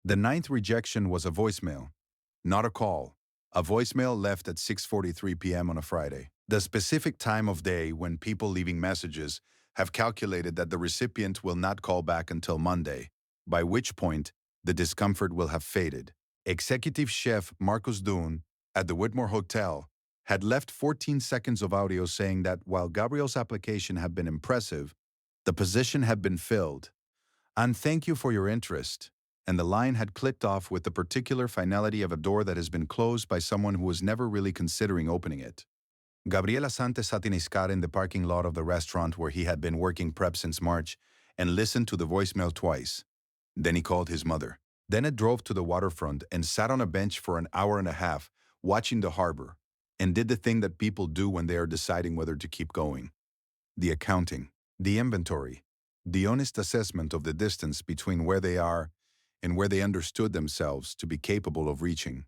The ninth rejection was a voicemail, not a call. A voicemail left at 6:43 p.m. on a Friday. The specific time of day when people leaving messages have calculated that the recipient will not call back until Monday, by which point the discomfort will have faded. Executive Chef Marcus Dune at the Whitmore Hotel had left 14 seconds of audio saying that while Gabriel's application had been impressive, the position had been filled. And thank you for your interest. And the line had clicked off with the particular finality of a door that has been closed by someone who was never really considering opening it. Gabriel Asante sat in his car in the parking lot of the restaurant where he had been working prep since March and listened to the voicemail twice. Then he called his mother. Then it drove to the waterfront and sat on a bench for an hour and a half, watching the harbor, and did the thing that people do when they are deciding whether to keep going. The accounting, the inventory, the honest assessment of the distance between where they are and where they understood themselves to be capable of reaching.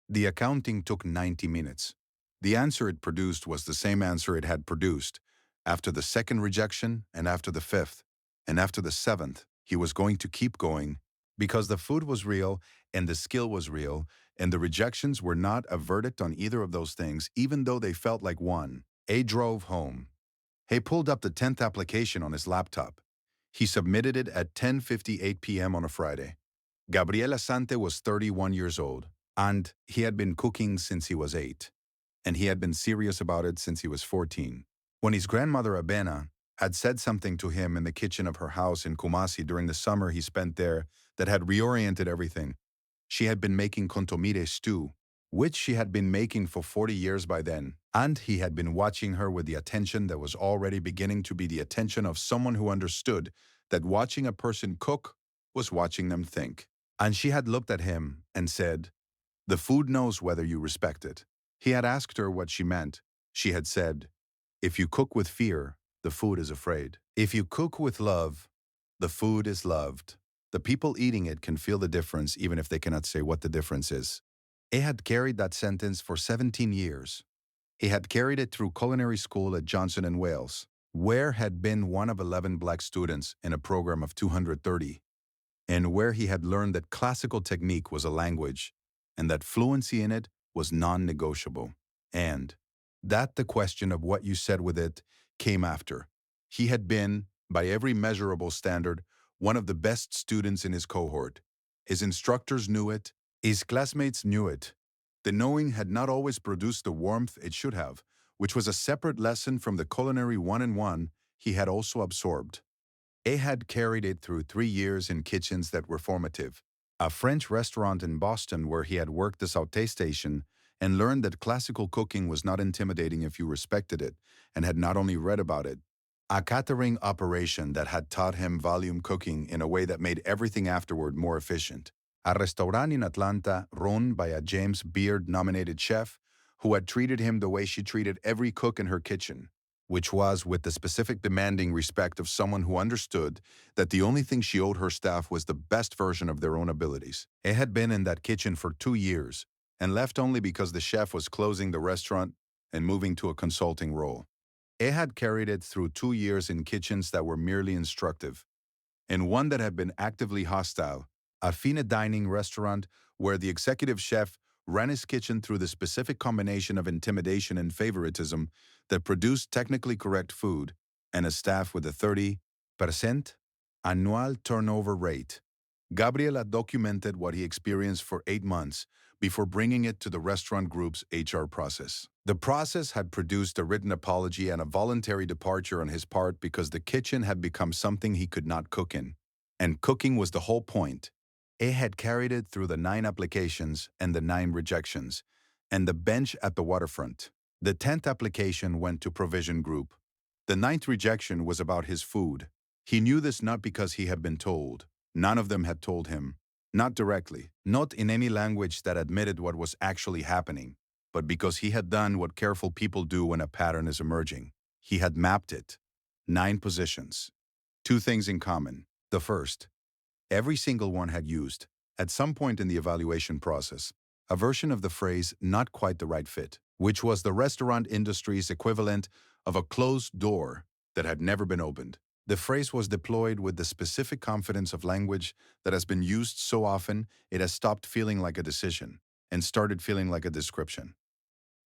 The accounting took 90 minutes. The answer it produced was the same answer it had produced after the second rejection and after the fifth, and after the seventh. He was going to keep going because the food was real and the skill was real, and the rejections were not a verdict on either of those things, even though they felt like one. A drove home. He pulled up the 10th application on his laptop. He submitted it at 10:58 p.m. on a Friday. Gabriel Asante was 31 years old, and he had been cooking since he was 8, and he had been serious about it since he was 14. When his grandmother Abena had said something to him in the kitchen of her house in Kumasi during the summer he spent there that had reoriented everything, she had been making kontomire stew, which she had been making for 40 years by then, and he had been watching her with the attention that was already beginning to be the attention of someone who understood that watching a person cook was watching them think. And she had looked at him and said, "The food knows whether you respect it." He had asked her what she meant. She had said, "If you cook with fear, the food is afraid. If you cook with love, the food is loved. The people eating it can feel the difference even if they cannot say what the difference is." He had carried that sentence for 17 years. He had carried it through culinary school at Johnson & Wales, where had been one of 11 black students in a program of 230, and where he had learned that classical technique was a language, and that fluency in it was non-negotiable, and that the question of what you said with it came after. He had been, by every measurable standard, one of the best students in his cohort. His instructors knew it. His classmates knew it. The knowing had not always produced the warmth it should have, which was a separate lesson from the culinary one-on-one he had also absorbed. He had carried it through 3 years in kitchens that were formative. A French restaurant in Boston where he had worked the sauté station and learned that classical cooking was not intimidating if you respected it, and had not only read about it. A catering operation that had taught him volume cooking in a way that made everything afterward more efficient. A restaurant in Atlanta run by a James Beard-nominated chef who had treated him the way she treated every cook in her kitchen, which was with the specific demanding respect of someone who understood that the only thing she owed her staff was the best version of their own abilities. He had been in that kitchen for 2 years and left only because the chef was closing the restaurant and moving to a consulting role. He had carried it through 2 years in kitchens that were merely instructive, and one that had been actively hostile, a fine dining restaurant where the executive chef ran his kitchen through the specific combination of intimidation and favoritism that produced technically correct food, and a staff with a 30% annual turnover rate. Gabriel had documented what he experienced for 8 months before bringing it to the restaurant group's HR process. The process had produced a written apology and a voluntary departure on his part because the kitchen had become something he could not cook in. And cooking was the whole point. He had carried it through the 9 applications and the 9 rejections, and the bench at the waterfront. The 10th application went to Provision Group. The 9th rejection was about his food. He knew this not because he had been told. None of them had told him. Not directly, not in any language that admitted what was actually happening, but because he had done what careful people do when a pattern is emerging. He had mapped it. 9 positions. 2 things in common. The first, every single one had used, at some point in the evaluation process, a version of the phrase "not quite the right fit," which was the restaurant industry's equivalent of a closed door that had never been opened. The phrase was deployed with the specific confidence of language that has been used so often it has stopped feeling like a decision and started feeling like a description.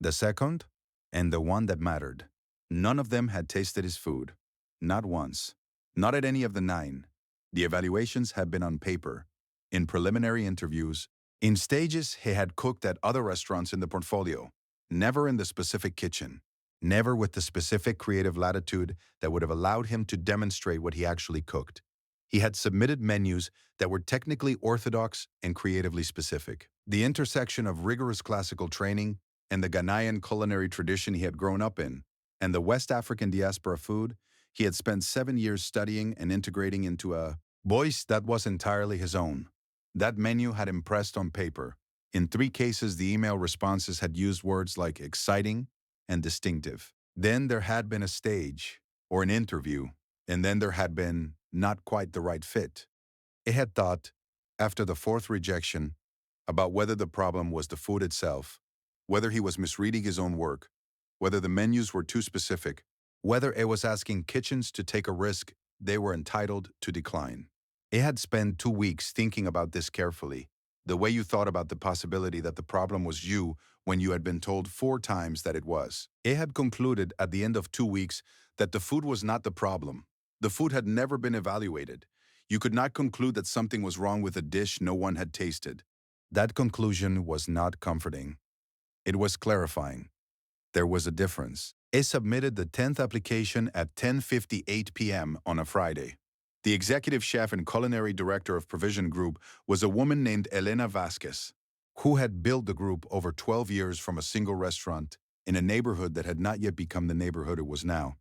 The second, and the one that mattered. None of them had tasted his food. Not once. Not at any of the 9. The evaluations had been on paper, in preliminary interviews, in stages he had cooked at other restaurants in the portfolio, never in the specific kitchen, never with the specific creative latitude that would have allowed him to demonstrate what he actually cooked. He had submitted menus that were technically orthodox and creatively specific. The intersection of rigorous classical training and the Ghanaian culinary tradition he had grown up in, and the West African diaspora food he had spent 7 years studying and integrating into a voice that was entirely his own. That menu had impressed on paper. In 3 cases, the email responses had used words like exciting and distinctive. Then there had been a stage, or an interview, and then there had been not quite the right fit. It had thought, after the 4th rejection, about whether the problem was the food itself, whether he was misreading his own work, whether the menus were too specific, whether it was asking kitchens to take a risk they were entitled to decline. It had spent 2 weeks thinking about this carefully, the way you thought about the possibility that the problem was you when you had been told 4 times that it was. It had concluded at the end of 2 weeks that the food was not the problem. The food had never been evaluated. You could not conclude that something was wrong with a dish no one had tasted. That conclusion was not comforting. It was clarifying. There was a difference. It submitted the 10th application at 10:58 p.m. on a Friday. The executive chef and culinary director of Provision Group was a woman named Elena Vasquez, who had built the group over 12 years from a single restaurant in a neighborhood that had not yet become the neighborhood it was now,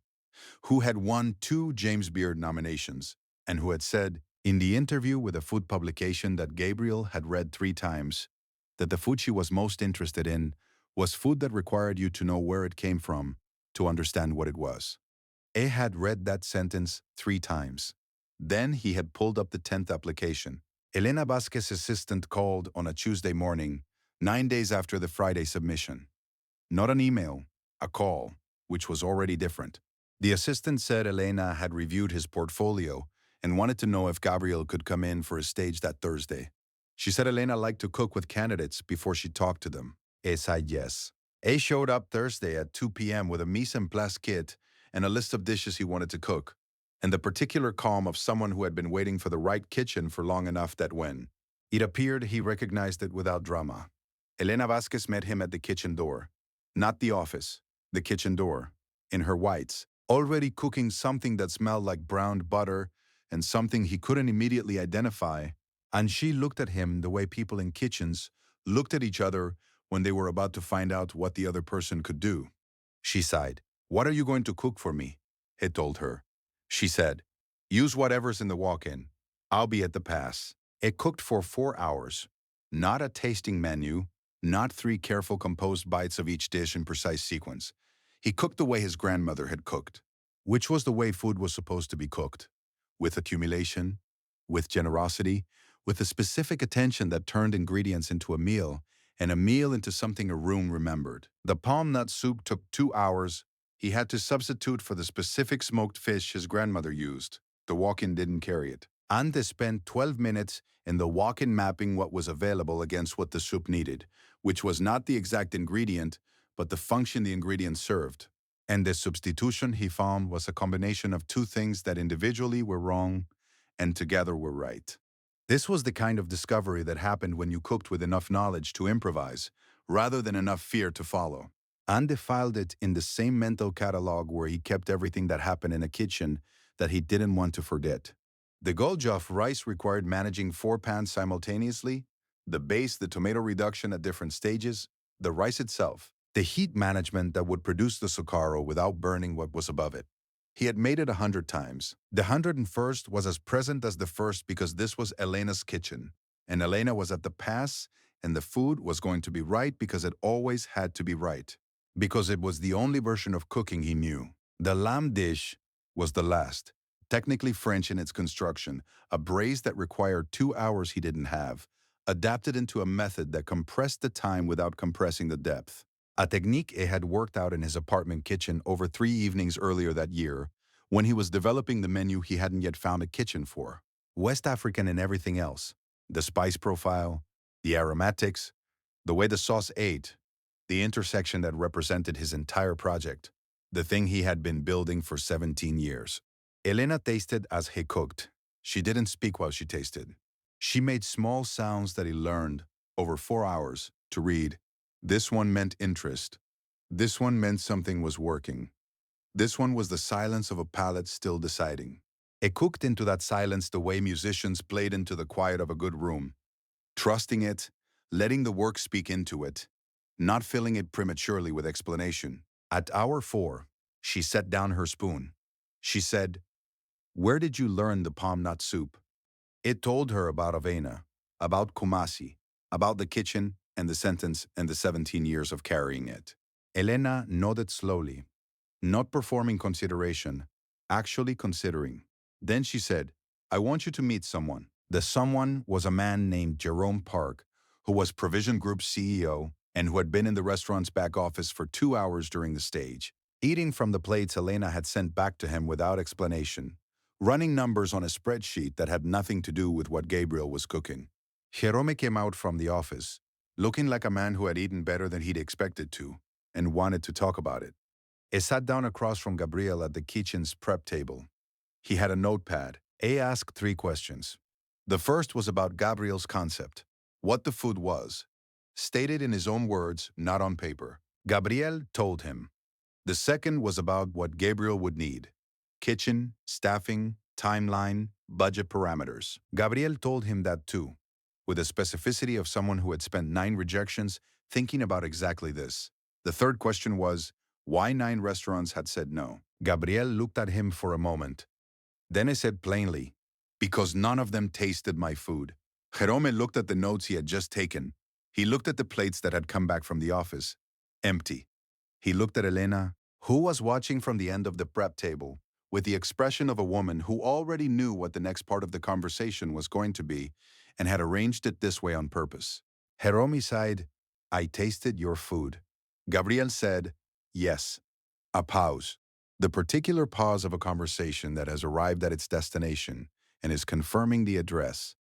who had won 2 James Beard nominations, and who had said, in the interview with a food publication that Gabriel had read 3 times, that the food she was most interested in was food that required you to know where it came from to understand what it was. A had read that sentence 3 times. Then he had pulled up the 10th application. Elena Vasquez's assistant called on a Tuesday morning, 9 days after the Friday submission. Not an email, a call, which was already different. The assistant said Elena had reviewed his portfolio and wanted to know if Gabriel could come in for a stage that Thursday. She said Elena liked to cook with candidates before she talked to them. A said yes. A showed up Thursday at 2 p.m. with a mise en place kit and a list of dishes he wanted to cook, and the particular calm of someone who had been waiting for the right kitchen for long enough that when it appeared, he recognized it without drama. Elena Vasquez met him at the kitchen door. Not the office, the kitchen door, in her whites, already cooking something that smelled like browned butter and something he couldn't immediately identify, and she looked at him the way people in kitchens looked at each other when they were about to find out what the other person could do. She sighed. "What are you going to cook for me?" he told her. She said, "Use whatever's in the walk-in. I'll be at the pass." It cooked for 4 hours. Not a tasting menu, not 3 careful composed bites of each dish in precise sequence. He cooked the way his grandmother had cooked, which was the way food was supposed to be cooked, with accumulation, with generosity, with a specific attention that turned ingredients into a meal, and a meal into something a room remembered. The palm nut soup took 2 hours. He had to substitute for the specific smoked fish his grandmother used. The walk-in didn't carry it. And they spent 12 minutes in the walk-in mapping what was available against what the soup needed, which was not the exact ingredient, but the function the ingredient served. And the substitution he found was a combination of 2 things that individually were wrong and together were right. This was the kind of discovery that happened when you cooked with enough knowledge to improvise, rather than enough fear to follow. Ande filed it in the same mental catalog where he kept everything that happened in a kitchen that he didn't want to forget. The Guljof rice required managing 4 pans simultaneously, the base, the tomato reduction at different stages, the rice itself, the heat management that would produce the sukaro without burning what was above it. He had made it 100 times. The 101st was as present as the first because this was Elena's kitchen, and Elena was at the pass, and the food was going to be right because it always had to be right, because it was the only version of cooking he knew. The lamb dish was the last, technically French in its construction, a braise that required 2 hours he didn't have, adapted into a method that compressed the time without compressing the depth. A technique he had worked out in his apartment kitchen over 3 evenings earlier that year, when he was developing the menu he hadn't yet found a kitchen for. West African and everything else. The spice profile, the aromatics, the way the sauce ate, the intersection that represented his entire project, the thing he had been building for 17 years. Elena tasted as he cooked. She didn't speak while she tasted. She made small sounds that he learned, over 4 hours, to read. This one meant interest. This one meant something was working. This one was the silence of a palate still deciding. He cooked into that silence the way musicians played into the quiet of a good room, trusting it, letting the work speak into it, not filling it prematurely with explanation. At hour 4, she set down her spoon. She said, "Where did you learn the palm nut soup?" It told her about Avena, about Kumasi, about the kitchen and the sentence and the 17 years of carrying it. Elena nodded slowly, not performing consideration, actually considering. Then she said, "I want you to meet someone." The someone was a man named Jerome Park, who was Provision Group's CEO and who had been in the restaurant's back office for 2 hours during the stage, eating from the plates Elena had sent back to him without explanation, running numbers on a spreadsheet that had nothing to do with what Gabriel was cooking. Jerome came out from the office, looking like a man who had eaten better than he'd expected to, and wanted to talk about it. He sat down across from Gabriel at the kitchen's prep table. He had a notepad. He asked 3 questions. The first was about Gabriel's concept, what the food was, stated in his own words, not on paper. Gabriel told him. The second was about what Gabriel would need, kitchen, staffing, timeline, budget parameters. Gabriel told him that too, with the specificity of someone who had spent 9 rejections thinking about exactly this. The third question was, why 9 restaurants had said no. Gabriel looked at him for a moment. Then he said plainly, "Because none of them tasted my food." Jerome looked at the notes he had just taken. He looked at the plates that had come back from the office. Empty. He looked at Elena, who was watching from the end of the prep table, with the expression of a woman who already knew what the next part of the conversation was going to be and had arranged it this way on purpose. Jerome sighed, "I tasted your food." Gabriel said, "Yes." A pause. The particular pause of a conversation that has arrived at its destination and is confirming the address.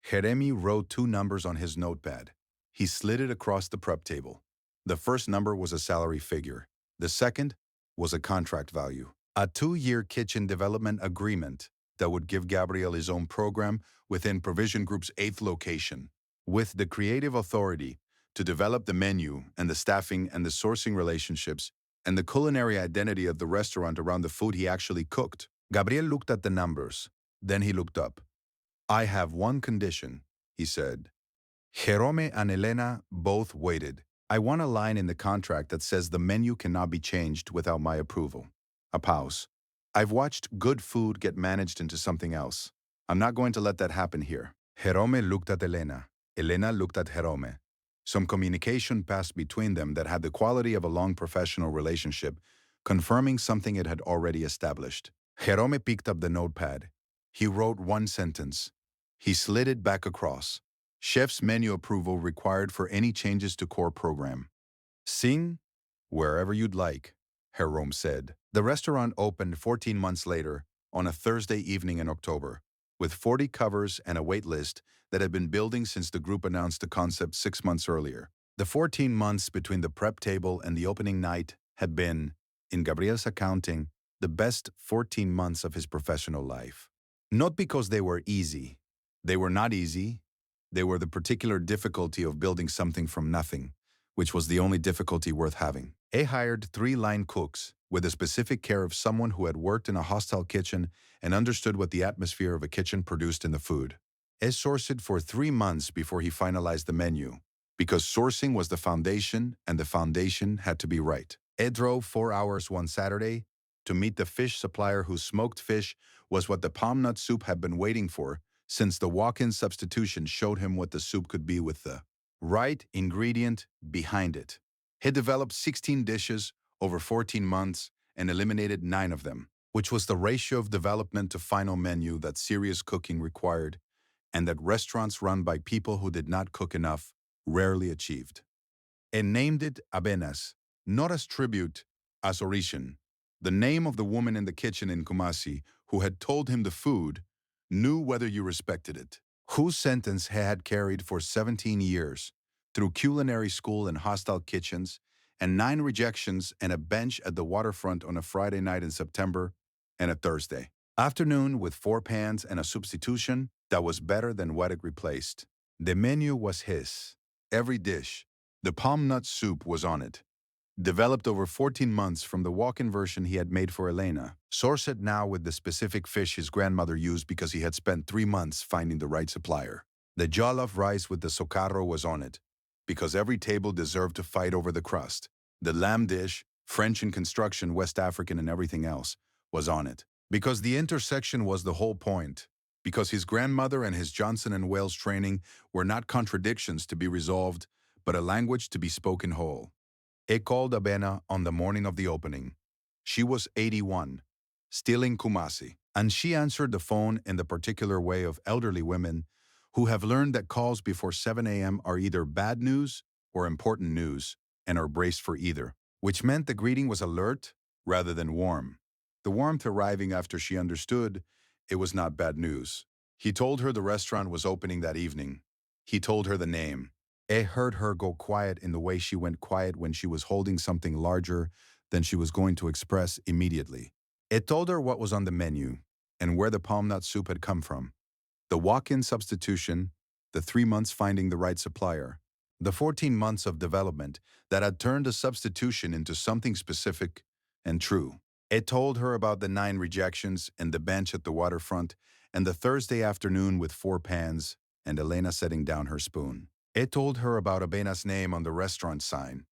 Jeremy wrote 2 numbers on his notepad. He slid it across the prep table. The first number was a salary figure. The second was a contract value. A 2-year kitchen development agreement that would give Gabriel his own program within Provision Group's 8th location, with the creative authority to develop the menu and the staffing and the sourcing relationships and the culinary identity of the restaurant around the food he actually cooked. Gabriel looked at the numbers. Then he looked up. "I have one condition," he said. Jerome and Elena both waited. "I want a line in the contract that says the menu cannot be changed without my approval." A pause. "I've watched good food get managed into something else. I'm not going to let that happen here." Jerome looked at Elena. Elena looked at Jerome. Some communication passed between them that had the quality of a long professional relationship, confirming something it had already established. Jerome picked up the notepad. He wrote 1 sentence. He slid it back across. "Chef's menu approval required for any changes to core program." "Sing wherever you'd like," Jerome said. The restaurant opened 14 months later, on a Thursday evening in October, with 40 covers and a wait list that had been building since the group announced the concept 6 months earlier. The 14 months between the prep table and the opening night had been, in Gabriel's accounting, the best 14 months of his professional life. Not because they were easy. They were not easy. They were the particular difficulty of building something from nothing, which was the only difficulty worth having. He hired 3 line cooks, with the specific care of someone who had worked in a hostile kitchen and understood what the atmosphere of a kitchen produced in the food. He sourced it for 3 months before he finalized the menu, because sourcing was the foundation and the foundation had to be right. He drove 4 hours one Saturday to meet the fish supplier whose smoked fish was what the palm nut soup had been waiting for, since the walk-in substitution showed him what the soup could be with the right ingredient behind it. He developed 16 dishes over 14 months and eliminated 9 of them, which was the ratio of development to final menu that serious cooking required and that restaurants run by people who did not cook enough rarely achieved. And named it Avenas, not as tribute, as origin, The name of the woman in the kitchen in Kumasi who had told him the food knew whether you respected it, whose sentence he had carried for 17 years through culinary school and hostile kitchens, and 9 rejections and a bench at the waterfront on a Friday night in September and a Thursday afternoon with 4 pans and a substitution that was better than what it replaced. The menu was his. Every dish. The palm nut soup was on it. Developed over 14 months from the walk-in version he had made for Elena, sourced now with the specific fish his grandmother used because he had spent 3 months finding the right supplier. The jollof rice with the socarro was on it, because every table deserved to fight over the crust. The lamb dish, French in construction, West African and everything else, was on it. Because the intersection was the whole point. Because his grandmother and his Johnson and Wales training were not contradictions to be resolved, but a language to be spoken whole. He called Abena on the morning of the opening. She was 81, still in Kumasi, and she answered the phone in the particular way of elderly women who have learned that calls before 7 a.m. are either bad news or important news, and are braced for either, which meant the greeting was alert rather than warm. The warmth arriving after she understood it was not bad news. He told her the restaurant was opening that evening. He told her the name. I heard her go quiet in the way she went quiet when she was holding something larger than she was going to express immediately. It told her what was on the menu and where the palm nut soup had come from. The walk-in substitution, the 3 months finding the right supplier, the 14 months of development that had turned a substitution into something specific and true. It told her about the 9 rejections and the bench at the waterfront and the Thursday afternoon with 4 pans and Elena setting down her spoon. It told her about Abena's name on the restaurant sign.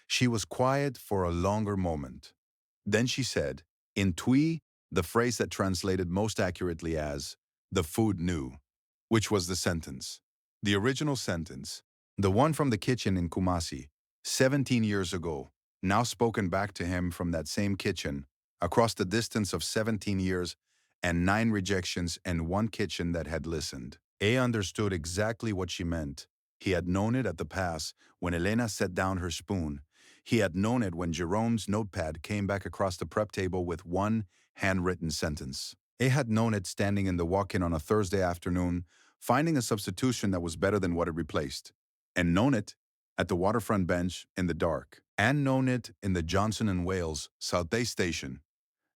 She was quiet for a longer moment. Then she said, in Twi, the phrase that translated most accurately as, the food knew, which was the sentence. The original sentence, the one from the kitchen in Kumasi, 17 years ago, now spoken back to him from that same kitchen, across the distance of 17 years and 9 rejections and 1 kitchen that had listened. A understood exactly what she meant. He had known it at the pass when Elena set down her spoon. He had known it when Jerome's notepad came back across the prep table with 1 handwritten sentence. He had known it standing in the walk-in on a Thursday afternoon, finding a substitution that was better than what it replaced. And known it at the waterfront bench in the dark. And known it in the Johnson and Wales Southgate station.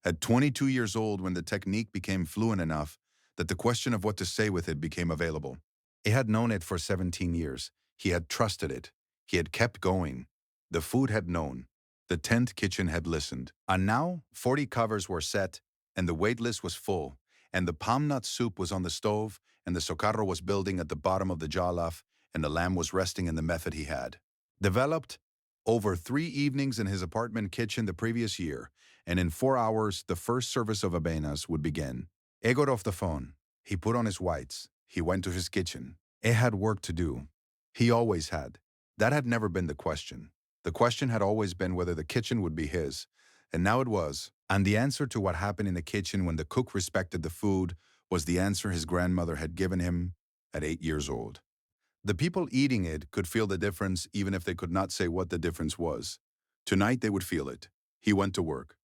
At 22 years old when the technique became fluent enough that the question of what to say with it became available. He had known it for 17 years. He had trusted it. He had kept going. The food had known. The 10th kitchen had listened. And now, 40 covers were set, and the wait list was full, and the palm nut soup was on the stove, and the socarro was building at the bottom of the jollof, and the lamb was resting in the method he had developed over 3 evenings in his apartment kitchen the previous year, and in 4 hours, the first service of Abena's would begin. He got off the phone. He put on his whites. He went to his kitchen. He had work to do. He always had. That had never been the question. The question had always been whether the kitchen would be his, and now it was. And the answer to what happened in the kitchen when the cook respected the food was the answer his grandmother had given him at 8 years old. The people eating it could feel the difference even if they could not say what the difference was. Tonight they would feel it. He went to work.